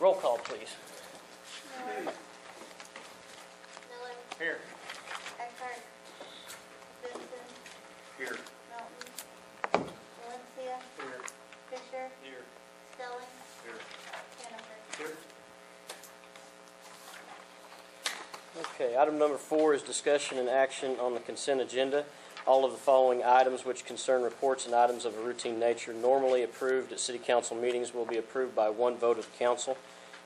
Roll call, please. Miller. Here. Eckhart. Benson. Here. Melton. Valencia. Here. Fisher. Here. Stelling. Here. Hannaford. Here. Okay, item number 4 is discussion and action on the consent agenda. All of the following items which concern reports and items of a routine nature normally approved at City Council meetings will be approved by one vote of the council.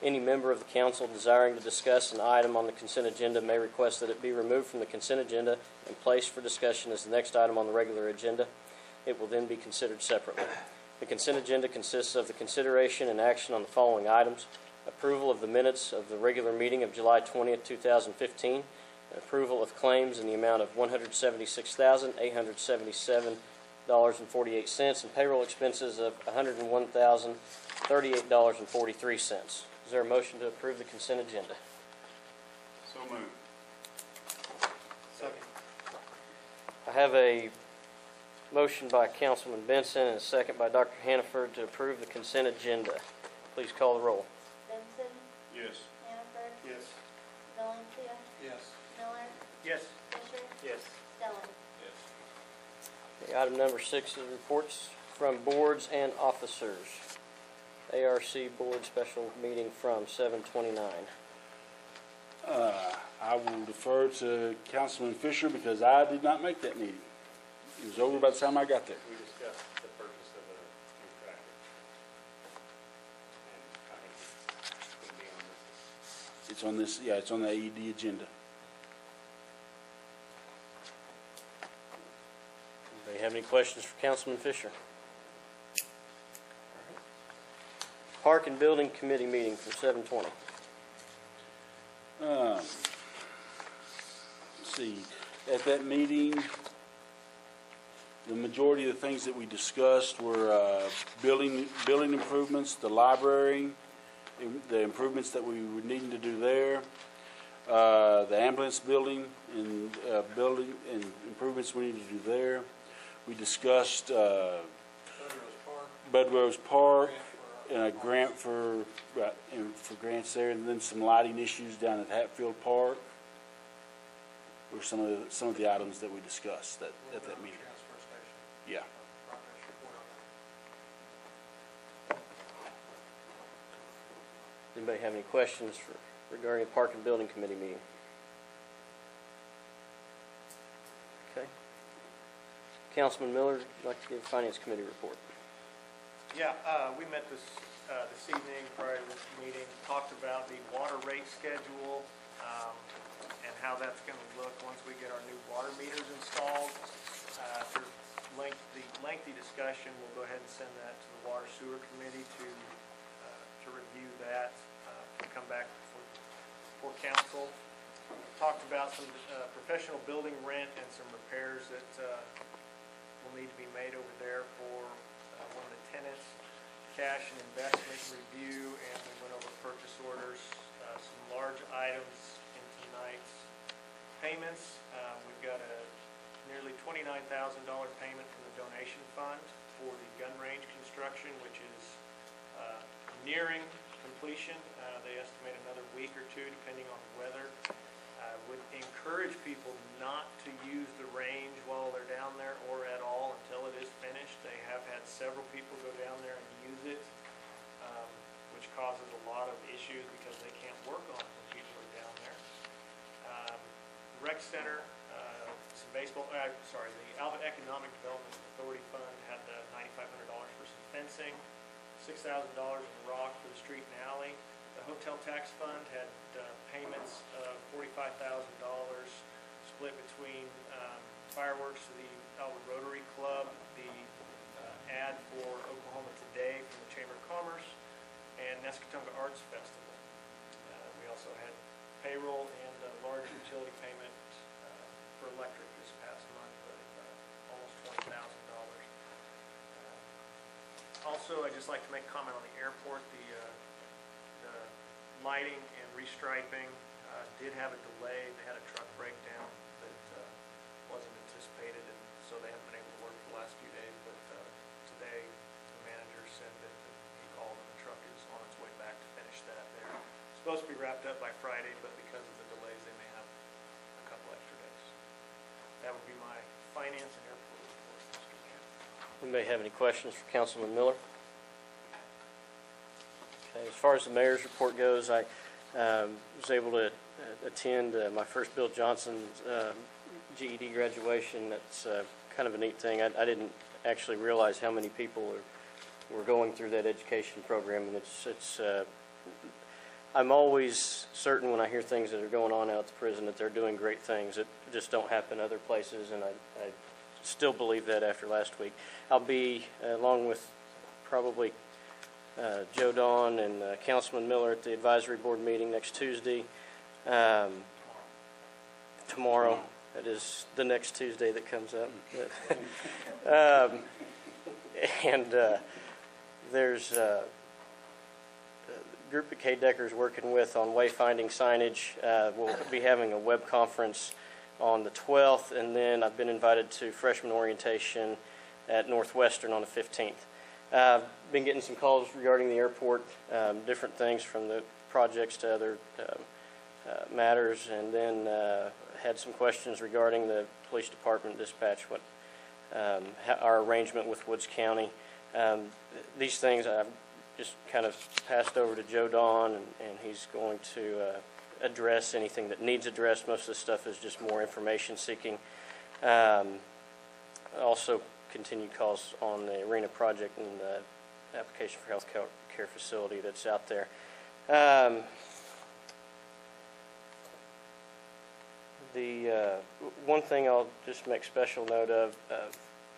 Any member of the council desiring to discuss an item on the consent agenda may request that it be removed from the consent agenda and placed for discussion as the next item on the regular agenda. It will then be considered separately. The consent agenda consists of the consideration and action on the following items: approval of the minutes of the regular meeting of July 20th, 2015, approval of claims in the amount of $176,877.48, and payroll expenses of $101,038.43. Is there a motion to approve the consent agenda? So moved. Second. I have a motion by Councilman Benson and a second by Dr. Hannaford to approve the consent agenda. Please call the roll. Benson. Yes. Hannaford. Yes. Valencia. Yes. Miller. Yes. Fisher. Yes. Stelling. Yes. Okay, item number 6 is reports from boards and officers. ARC Board Special Meeting from 7/29. I will defer to Councilman Fisher because I did not make that meeting. It was over by the time I got there. We discussed the purchase of a new tractor. And I think it's going to be on this. It's on this, yeah, it's on the AED agenda. Anybody have any questions for Councilman Fisher? Park and Building Committee meeting from 7/20. Let's see, at that meeting, the majority of the things that we discussed were building improvements, the library, the improvements that we were needing to do there, the ambulance building and improvements we need to do there. We discussed Budrose Park and a grant for grants there, and then some lighting issues down at Hatfield Park were some of the items that we discussed at that meeting. Yeah. Anybody have any questions regarding the Park and Building Committee meeting? Okay. Councilman Miller, would you like to give the Finance Committee report? Yeah, we met this evening prior to this meeting, talked about the water rate schedule and how that's going to look once we get our new water meters installed. After lengthy discussion, we'll go ahead and send that to the Water Sewer Committee to review that, come back for council. Talked about some professional building rent and some repairs that will need to be made over there for one of the tenants, cash and investment review, and we went over purchase orders, some large items in tonight's payments. We've got a nearly $29,000 payment from the donation fund for the gun range construction, which is nearing completion. They estimate another week or two, depending on the weather. I would encourage people not to use the range while they're down there or at all until it is finished. They have had several people go down there and use it, which causes a lot of issues because they can't work on it when people are down there. The rec center, some baseball, the Alva Economic Development Authority Fund had $9,500 for some fencing, $6,000 in rock for the street and alley. The hotel tax fund had payments of $45,000 split between fireworks to the Alva Rotary Club, the ad for Oklahoma Today from the Chamber of Commerce, and Nescatonga Arts Festival. We also had payroll and a large utility payment for electric this past month of almost $20,000. Also, I'd just like to make a comment on the airport. The lighting and restriping did have a delay. They had a truck breakdown that wasn't anticipated, and so they haven't been able to work the last few days. But today, the manager said that he called and the truck is on its way back to finish that. up by Friday, but because of the delays, they may have a couple extra days. That would be my finance and airport report, Mr. Chairman. Anybody have any questions for Councilman Miller? Okay, as far as the mayor's report goes, I was able to attend my first Bill Johnson's GED graduation. That's kind of a neat thing. I didn't actually realize how many people were going through that education program, and it's I'm always certain when I hear things that are going on out at the prison that they're doing great things that just don't happen other places, and I still believe that after last week. I'll be, along with probably Joe Don and Councilman Miller, at the advisory board meeting next Tuesday. Tomorrow. That is the next Tuesday that comes up. And there's a group that Kay Decker's working with on wayfinding signage. We'll be having a web conference on the 12th, and then I've been invited to freshman orientation at Northwestern on the 15th. I've been getting some calls regarding the airport, different things from the projects to other matters, and then had some questions regarding the police department dispatch, our arrangement with Woods County. These things I've just kind of passed over to Joe Don, and he's going to address anything that needs addressed. Most of the stuff is just more information seeking. Also continued calls on the arena project and the application for health care facility that's out there. The one thing I'll just make special note of,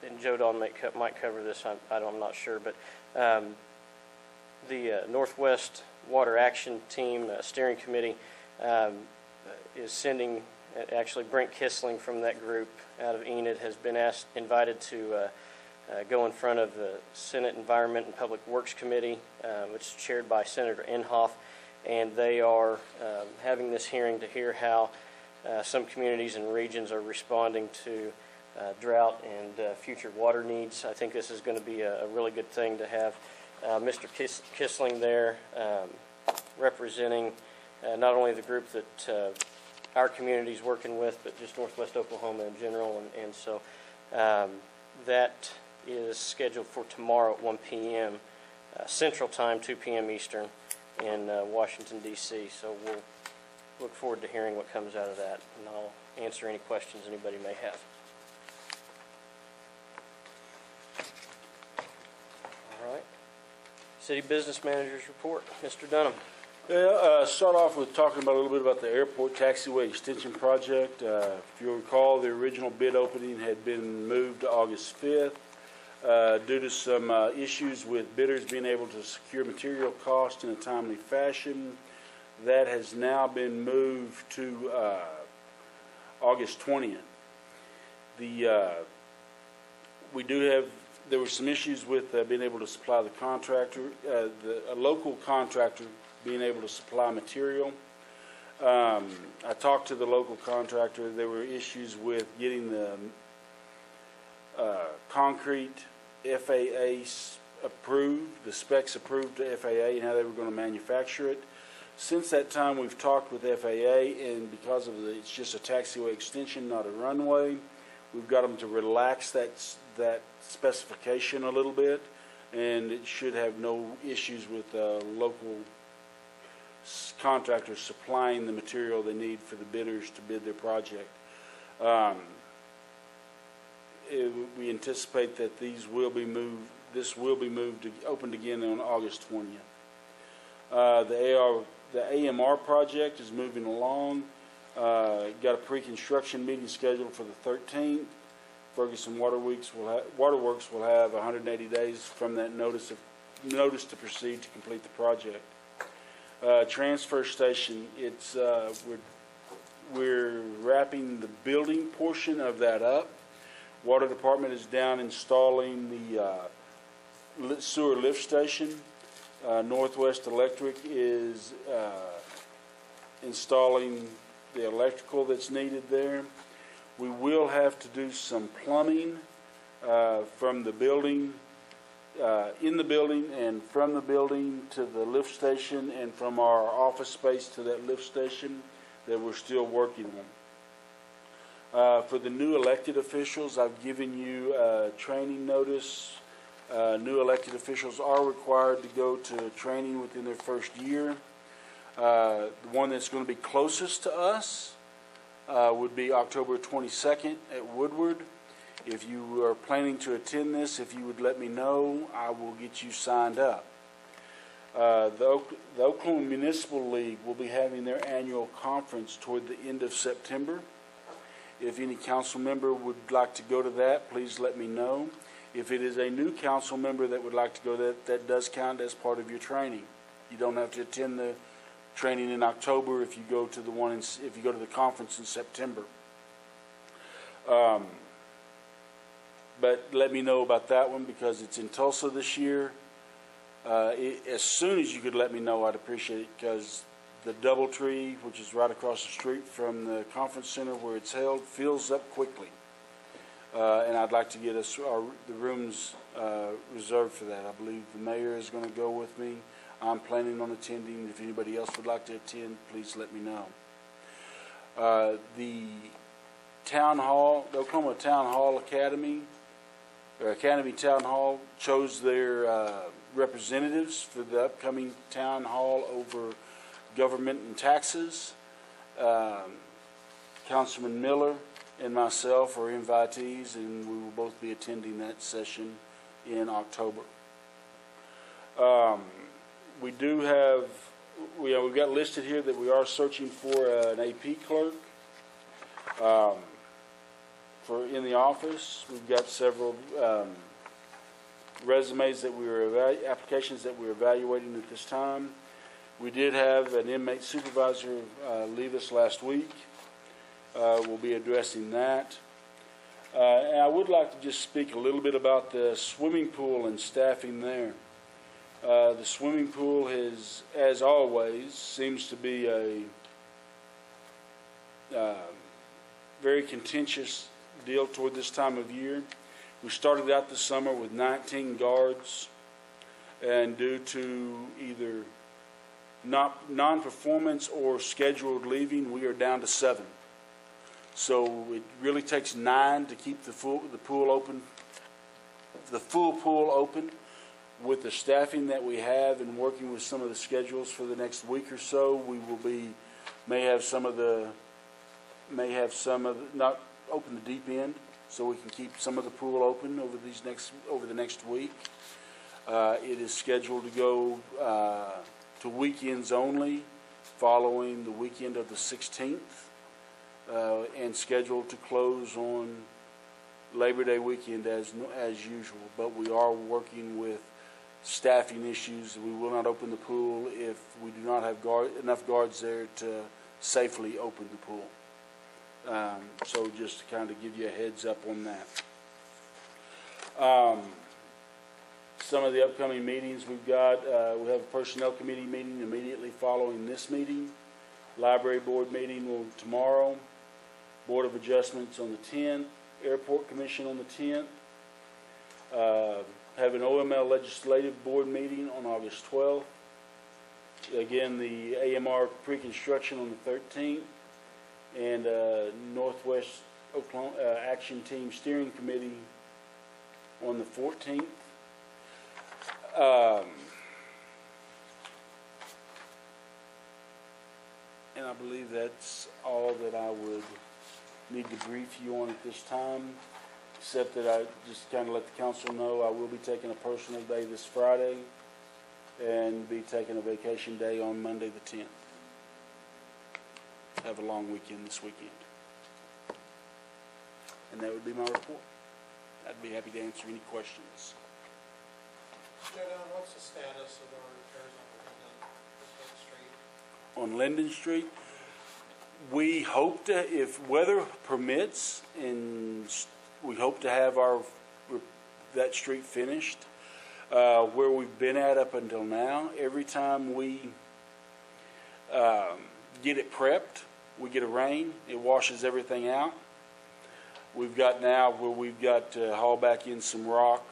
and Joe Don might cover this, I'm not sure, but the Northwest Water Action Team steering committee is sending, actually Brent Kissling from that group out of Enid has been invited to go in front of the Senate Environment and Public Works Committee, which is chaired by Senator Inhofe, and they are having this hearing to hear how some communities and regions are responding to drought and future water needs. I think this is going to be a really good thing to have Mr. Kissling there representing not only the group that our community is working with, but just Northwest Oklahoma in general. And so that is scheduled for tomorrow at 1 p.m. Central Time, 2 p.m. Eastern in Washington, D.C. So we'll look forward to hearing what comes out of that, and I'll answer any questions anybody may have. All right. City Business Manager's Report. Mr. Dunham. Yeah, start off with talking about a little bit about the airport taxiway extension project. If you'll recall, the original bid opening had been moved to August 5th due to some issues with bidders being able to secure material cost in a timely fashion. That has now been moved to August 20th. There were some issues with being able to supply the contractor, a local contractor being able to supply material. I talked to the local contractor. There were issues with getting the concrete FAA approved, the specs approved to FAA, and how they were going to manufacture it. Since that time, we've talked with FAA, and because of it's just a taxiway extension, not a runway, we've got them to relax that specification a little bit, and it should have no issues with local contractors supplying the material they need for the bidders to bid their project. We anticipate that this will be moved to opened again on August 20th. The AMR project is moving along. Got a pre-construction meeting scheduled for the 13th. Ferguson Waterworks will have 180 days from that notice to proceed to complete the project. Transfer station, we're wrapping the building portion of that up. Water department is down installing the sewer lift station. Northwest Electric is installing the electrical that's needed there. We will have to do some plumbing from the building in the building and from the building to the lift station and from our office space to that lift station that we're still working on. For the new elected officials, I've given you a training notice. New elected officials are required to go to training within their first year. The one that's going to be closest to us would be October 22nd at Woodward. If you are planning to attend this, if you would let me know, I will get you signed up. The Oklahoma Municipal League will be having their annual conference toward the end of September. If any council member would like to go to that, please let me know. If it is a new council member that would like to go, that does count as part of your training. You don't have to attend the training in October if you go to the if you go to the conference in September. But let me know about that one because it's in Tulsa this year. As soon as you could let me know, I'd appreciate it because the DoubleTree, which is right across the street from the conference center where it's held, fills up quickly. And I'd like to get the rooms reserved for that. I believe the mayor is going to go with me. I'm planning on attending. If anybody else would like to attend, please let me know. The Town Hall, the Oklahoma Town Hall Academy, or Academy Town Hall, chose their representatives for the upcoming town hall over government and taxes. Councilman Miller and myself are invitees, and we will both be attending that session in October. We do have, we've got listed here that we are searching for an AP clerk for in the office. We've got several resumes that applications that we're evaluating at this time. We did have an inmate supervisor leave us last week. We'll be addressing that. And I would like to just speak a little bit about the swimming pool and staffing there. The swimming pool has, as always, seems to be a very contentious deal toward this time of year. We started out the summer with 19 guards, and due to either non-performance or scheduled leaving, we are down to 7. So it really takes 9 to keep the full pool open. With the staffing that we have and working with some of the schedules for the next week or so, we will may have some of the not open the deep end, so we can keep some of the pool open over the next week. It is scheduled to go to weekends only, following the weekend of the 16th, and scheduled to close on Labor Day weekend as usual. But we are working with staffing issues. We will not open the pool if we do not have enough guards there to safely open the pool. So just to kind of give you a heads up on that. Some of the upcoming meetings we've got, we have a personnel committee meeting immediately following this meeting. Library board meeting tomorrow. Board of Adjustments on the 10th. Airport Commission on the 10th. Have an OML Legislative Board meeting on August 12th. Again, the AMR Pre-Construction on the 13th. And Northwest Oklahoma Action Team Steering Committee on the 14th. And I believe that's all that I would need to brief you on at this time, except that I just kind of let the council know I will be taking a personal day this Friday and be taking a vacation day on Monday the 10th. Have a long weekend this weekend. And that would be my report. I'd be happy to answer any questions. What's the status of our repairs on Linden Street? On Linden Street, we hope to, if weather permits, and we hope to have that street finished. Where we've been at up until now, every time we get it prepped, we get a rain, it washes everything out. We've got now where we've got to haul back in some rock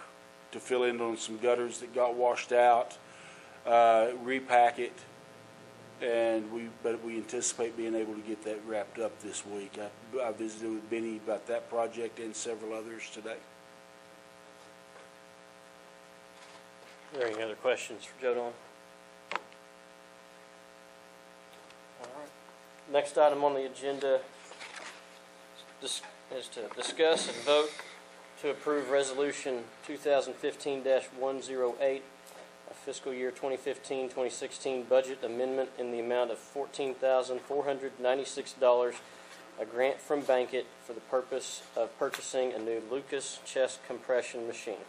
to fill in on some gutters that got washed out, repack it, and we anticipate being able to get that wrapped up this week. I visited with Benny about that project and several others today. Are there any other questions for Joe Don? All right. Next item on the agenda is to discuss and vote to approve Resolution 2015-108, a fiscal year 2015-2016 budget amendment in the amount of $14,496, a grant from Bankit for the purpose of purchasing a new Lucas chest compression machine.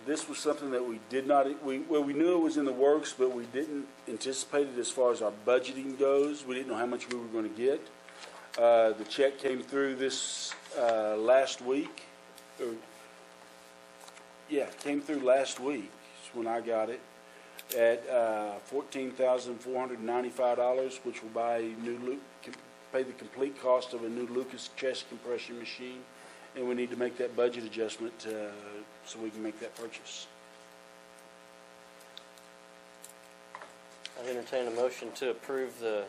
This was something that we did not, we knew it was in the works, but we didn't anticipate it as far as our budgeting goes. We didn't know how much we were going to get. The check came through this last week. Came through last week is when I got it at $14,495, which will pay the complete cost of a new Lucas chest compression machine. And we need to make that budget adjustment so we can make that purchase. I'd entertain a motion to approve the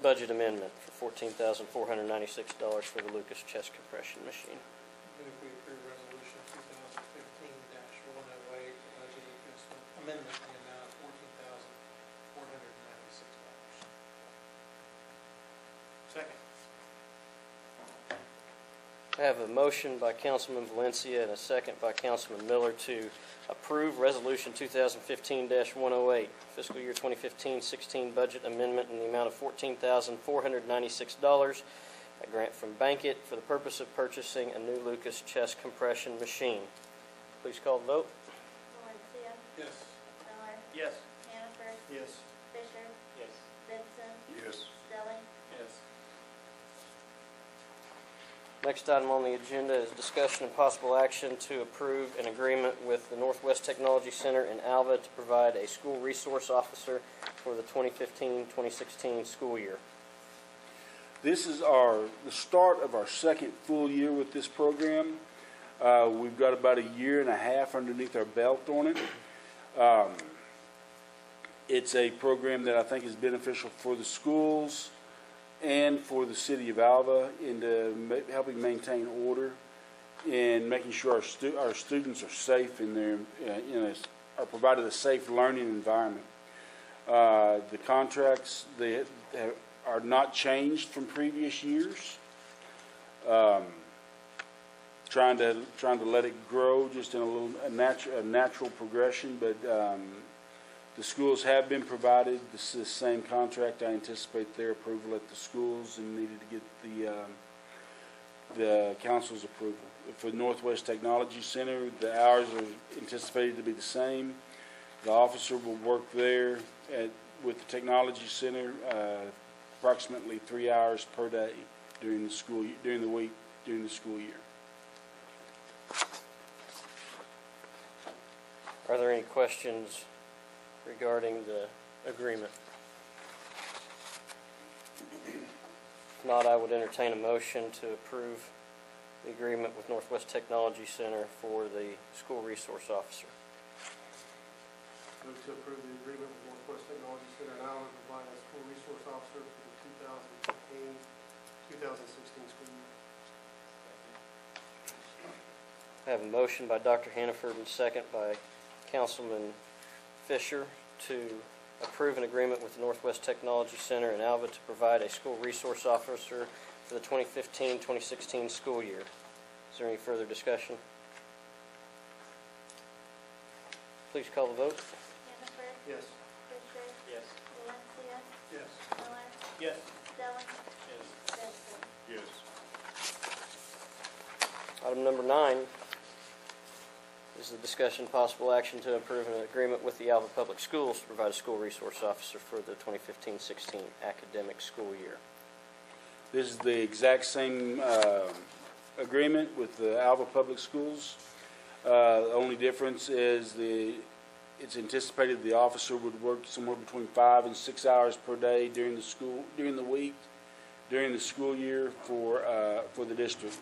budget amendment for $14,496 for the Lucas chest compression machine. Move we approve resolution 2015-108, budget adjustment amendment in the amount of $14,496. Second. I have a motion by Councilman Valencia and a second by Councilman Miller to approve Resolution 2015-108, fiscal year 2015-16 budget amendment in the amount of $14,496, a grant from Bankit for the purpose of purchasing a new Lucas chest compression machine. Please call the vote. Valencia. Yes. Miller. Yes. Hannaford. Yes. Fisher. Yes. Benson. Yes. Stelling. Yes. Next item on the agenda is discussion and possible action to approve an agreement with the Northwest Technology Center in Alva to provide a school resource officer for the 2015-2016 school year. This is the start of our second full year with this program. We've got about a year and a half underneath our belt on it. It's a program that I think is beneficial for the schools and for the city of Alva in helping maintain order and making sure our students are safe in their are provided a safe learning environment. The contracts are not changed from previous years. Trying to let it grow just in a natural progression, but the schools have been provided the same contract. I anticipate their approval at the schools and needed to get the council's approval. For the Northwest Technology Center, the hours are anticipated to be the same. The officer will work there with the Technology Center approximately 3 hours per day during the school year. Are there any questions regarding the agreement? If not, I would entertain a motion to approve the agreement with Northwest Technology Center for the school resource officer. Move to approve the agreement with Northwest Technology Center in Alva to provide a school resource officer for the 2015-2016 school year. I have a motion by Dr. Hannaford and second by Councilman Fisher to approve an agreement with the Northwest Technology Center in Alva to provide a school resource officer for the 2015-2016 school year. Is there any further discussion? Please call the vote. Hannaford. Yes. Fisher. Yes. Valencia. Yes. Miller. Yes. Stelling. Yes. Benson. Yes. Item number 9 is the discussion possible action to approve an agreement with the Alva Public Schools to provide a school resource officer for the 2015-16 academic school year. This is the exact same agreement with the Alva Public Schools. The only difference is it's anticipated the officer would work somewhere between 5 and 6 hours per day during the school week, during the school year for the district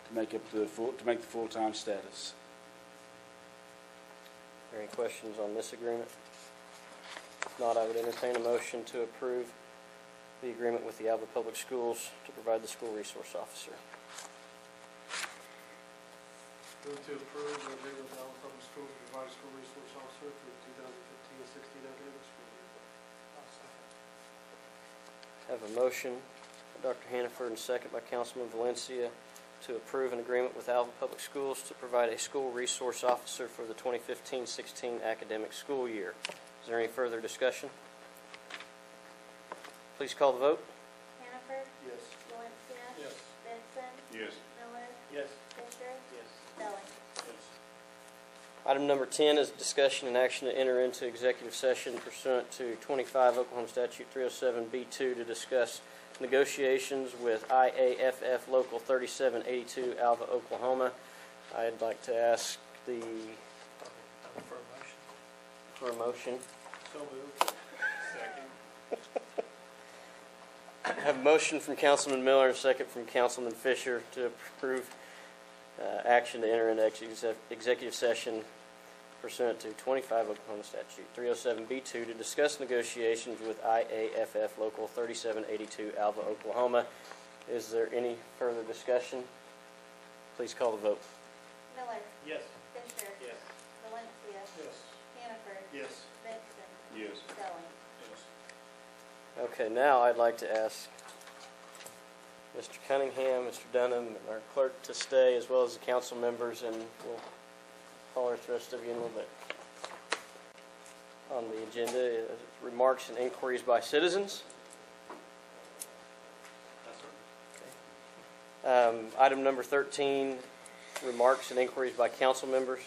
to make the full-time status. Are there any questions on this agreement? If not, I would entertain a motion to approve the agreement with the Alva Public Schools to provide the school resource officer. Move to approve the agreement with Alva Public Schools to provide a school resource officer for the 2015-16 academic school year. Have a motion by Dr. Hannaford and second by Councilman Valencia to approve an agreement with Alva Public Schools to provide a school resource officer for the 2015-16 academic school year. Is there any further discussion? Please call the vote. Hannaford. Yes. Valencia. Yes. Benson. Yes. Miller. Yes. Fisher. Yes. Stelling. Item number 10 is discussion and action to enter into executive session pursuant to 25 Oklahoma Statute 307B2 to discuss negotiations with IAFF Local 3782, Alva, Oklahoma. I'd like to ask for a motion. So moved. I have a motion from Councilman Miller and a second from Councilman Fisher to approve action to enter into executive session pursuant to 25 Oklahoma Statute 307B2 to discuss negotiations with IAFF Local 3782, Alva, Oklahoma. Is there any further discussion? Please call the vote. Miller. Yes. Fisher. Yes. Valencia. Yes. Hannaford. Yes. Benson. Yes. Stelling. Okay, now I'd like to ask Mr. Cunningham, Mr. Dunham, and our clerk to stay, as well as the council members, and we'll holler at the rest of you in a little bit. On the agenda is remarks and inquiries by citizens. Item number 13, remarks and inquiries by council members.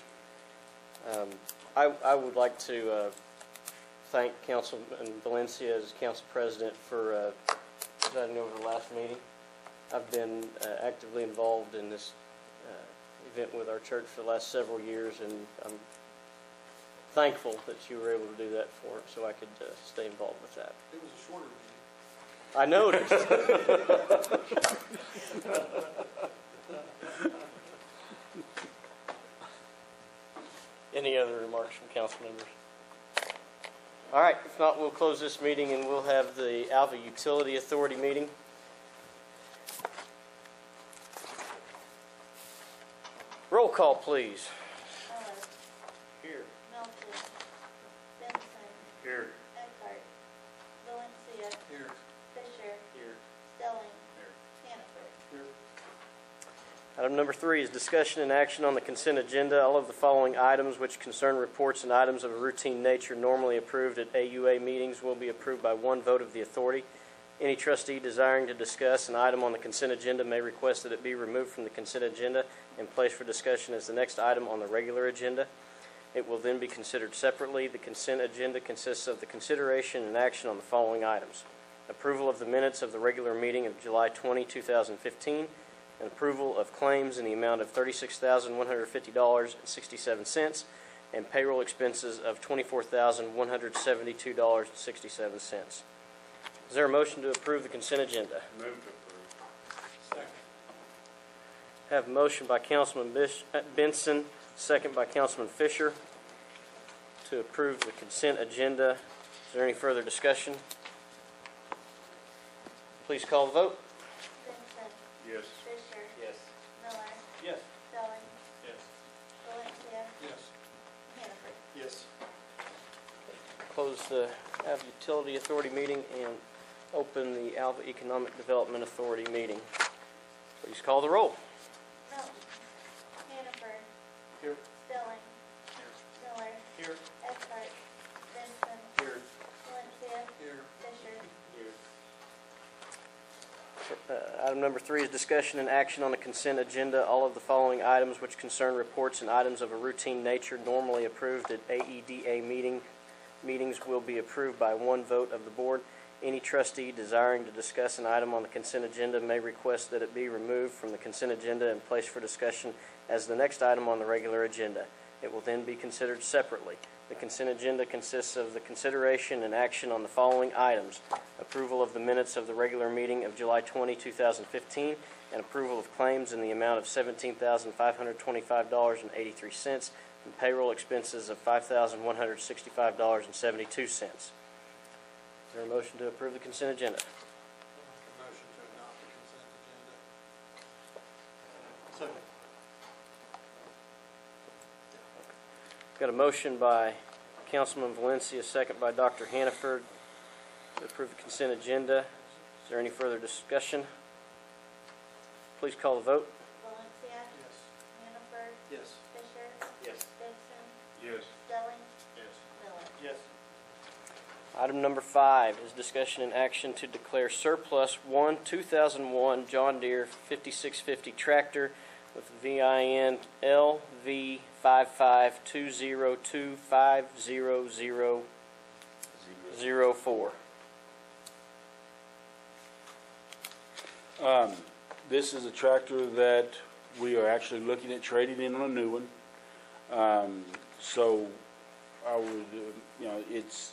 I would like to thank Councilman Valencia as council president for presiding over the last meeting. I've been actively involved in this event with our church for the last several years, and I'm thankful that you were able to do that for it, so I could stay involved with that. It was a shorter meeting. I noticed. Any other remarks from council members? All right, if not, we'll close this meeting and we'll have the Alva Utility Authority meeting. Roll call, please. Miller. Here. Melton. Benson. Here. Eckhart. Valencia. Here. Fisher. Here. Stelling. Hannaford. Here. Item number 3 is discussion and action on the consent agenda. All of the following items which concern reports and items of a routine nature normally approved at AUA meetings will be approved by one vote of the authority. Any trustee desiring to discuss an item on the consent agenda may request that it be removed from the consent agenda and placed for discussion as the next item on the regular agenda. It will then be considered separately. The consent agenda consists of the consideration and action on the following items: approval of the minutes of the regular meeting of July 20, 2015, and approval of claims in the amount of $36,150.67 and payroll expenses of $24,172.67. Is there a motion to approve the consent agenda? Move to approve. Second. Have a motion by Councilman Benson, second by Councilman Fisher, to approve the consent agenda. Is there any further discussion? Please call the vote. Benson. Yes. Fisher. Yes. Miller. Yes. Stelling. Yes. Valencia. Yes. Hannaford. Yes. Close the Alva Utility Authority meeting and open the Alva Economic Development Authority meeting. Please call the roll. Melton. Hannaford. Here. Stelling. Miller. Here. Eckhart. Benson. Here. Valencia. Here. Fisher. Here. Item number 3 is discussion and action on the consent agenda. All of the following items which concern reports and items of a routine nature normally approved at AEDA meetings will be approved by one vote of the board. Any trustee desiring to discuss an item on the consent agenda may request that it be removed from the consent agenda and placed for discussion as the next item on the regular agenda. It will then be considered separately. The consent agenda consists of the consideration and action on the following items: approval of the minutes of the regular meeting of July 20, 2015, and approval of claims in the amount of $17,525.83 and payroll expenses of $5,165.72. Is there a motion to approve the consent agenda? I'll make a motion to adopt the consent agenda. Second. Got a motion by Councilman Valencia, second by Dr. Hannaford to approve the consent agenda. Is there any further discussion? Please call the vote. Valencia. Yes. Hannaford. Yes. Fisher. Yes. Dixon. Yes. Stelling. Yes. Miller. Yes. Item number 5 is discussion and action to declare surplus 2001 John Deere 5650 tractor with VIN LV552025004. This is a tractor that we are actually looking at trading in on a new one. So I would, it's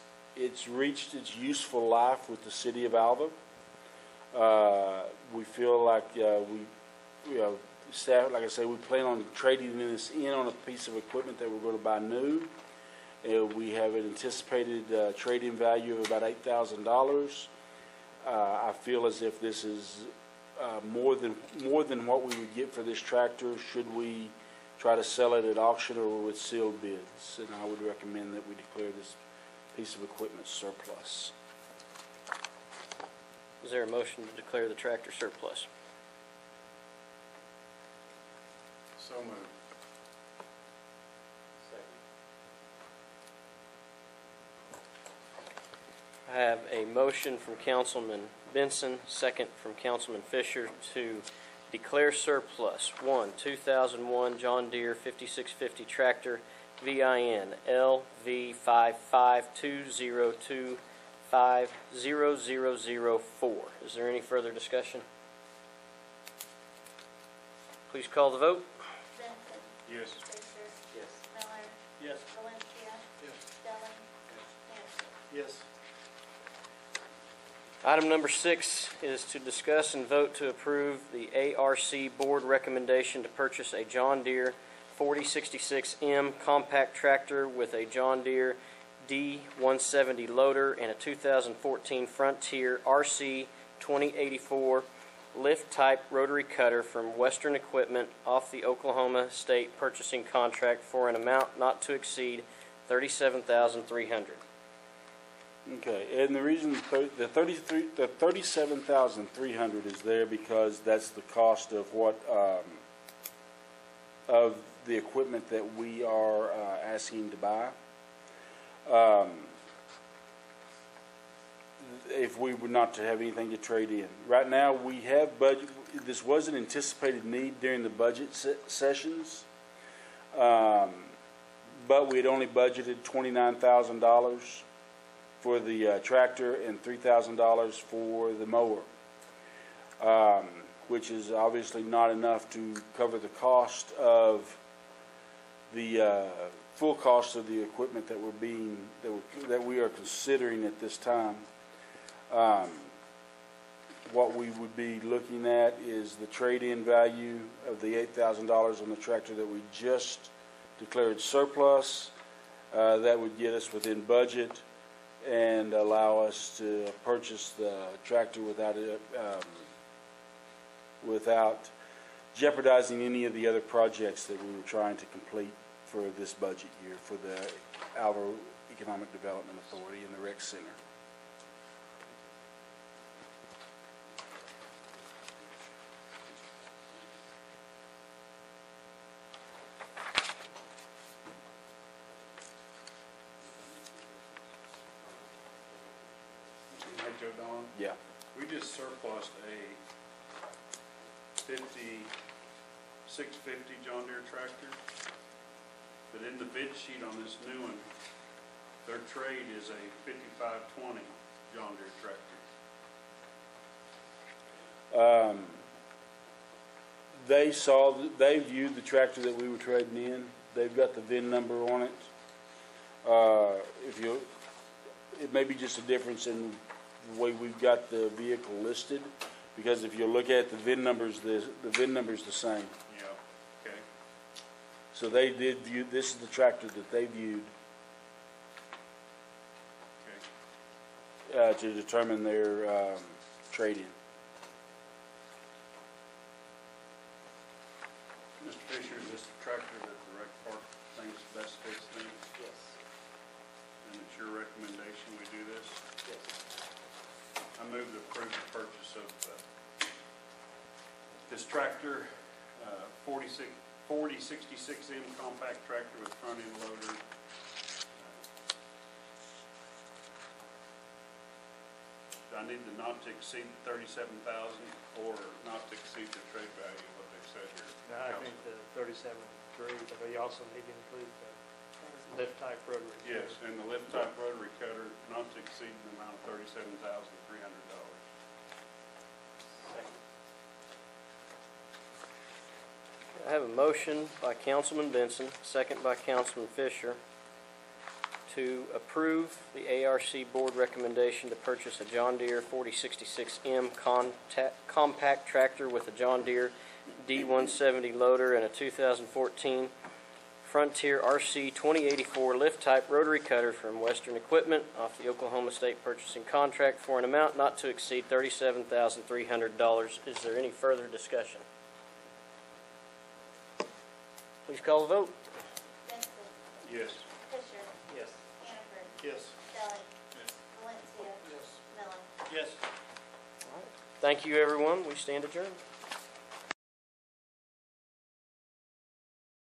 reached its useful life with the city of Alva. We feel like staff, like I say, we plan on trading this in on a piece of equipment that we're going to buy new. We have an anticipated trade-in value of about $8,000. I feel as if this is more than what we would get for this tractor should we try to sell it at auction or with sealed bids. And I would recommend that we declare this piece of equipment surplus. Is there a motion to declare the tractor surplus? So moved. I have a motion from Councilman Benson, second from Councilman Fisher to declare surplus 2001 John Deere 5650 tractor VIN LV552025004. Is there any further discussion? Please call the vote. Benson. Yes. Fisher. Yes. Miller. Yes. Valencia. Yes. Stelling. Hannaford. Yes. Item number 6 is to discuss and vote to approve the ARC Board recommendation to purchase a John Deere 4066M compact tractor with a John Deere D170 loader and a 2014 Frontier RC 2084 lift-type rotary cutter from Western Equipment off the Oklahoma State purchasing contract for an amount not to exceed $37,300. Okay, and the reason the $37,300 is there because that's the cost of what of the equipment that we are asking to buy. If we were not to have anything to trade in, right now we have budget. This was an anticipated need during the budget sessions, but we had only budgeted $29,000 for the tractor and $3,000 for the mower, which is obviously not enough to cover the cost of the full cost of the equipment that we are considering at this time. What we would be looking at is the trade-in value of the $8,000 on the tractor that we just declared surplus. That would get us within budget and allow us to purchase the tractor without jeopardizing any of the other projects that we were trying to complete for this budget year for the Alva Economic Development Authority and the Rec Center. Hey, Joe Don, Yeah. we just surplused a 650 John Deere tractor, but in the bid sheet on this new one, their trade is a 5520 John Deere tractor. They viewed the tractor that we were trading in. They've got the VIN number on it. It may be just a difference in the way we've got the vehicle listed, Because if you look at the VIN numbers, the VIN number's the same. Yeah, okay. So they did view, this is the tractor that they viewed Okay. to determine their trade-in. Mr. Fisher, is this the tractor that the rec park thinks best fits them? Yes. And it's your recommendation we do this? Yes. I move to approve the purchase of this tractor, 4066M compact tractor with front-end loader. Do I need the not to exceed 37,000 or not to exceed the trade value of what they said here? No, I think the 37.3, but you also need to include the lift-type rotary. Yes, and the lift-type rotary cutter not to exceed the amount of $37,300. I have a motion by Councilman Benson, second by Councilman Fisher, to approve the ARC Board recommendation to purchase a John Deere 4066M compact tractor with a John Deere D170 loader and a 2014 Frontier RC 2084 lift-type rotary cutter from Western Equipment off the Oklahoma State Purchasing Contract for an amount not to exceed $37,300. Is there any further discussion? Please call the vote. Benson. Yes. Fisher. Yes. Hannaford. Yes. Stelling. Yes. Valencia. Yes. Miller. Yes. Thank you, everyone. We stand adjourned.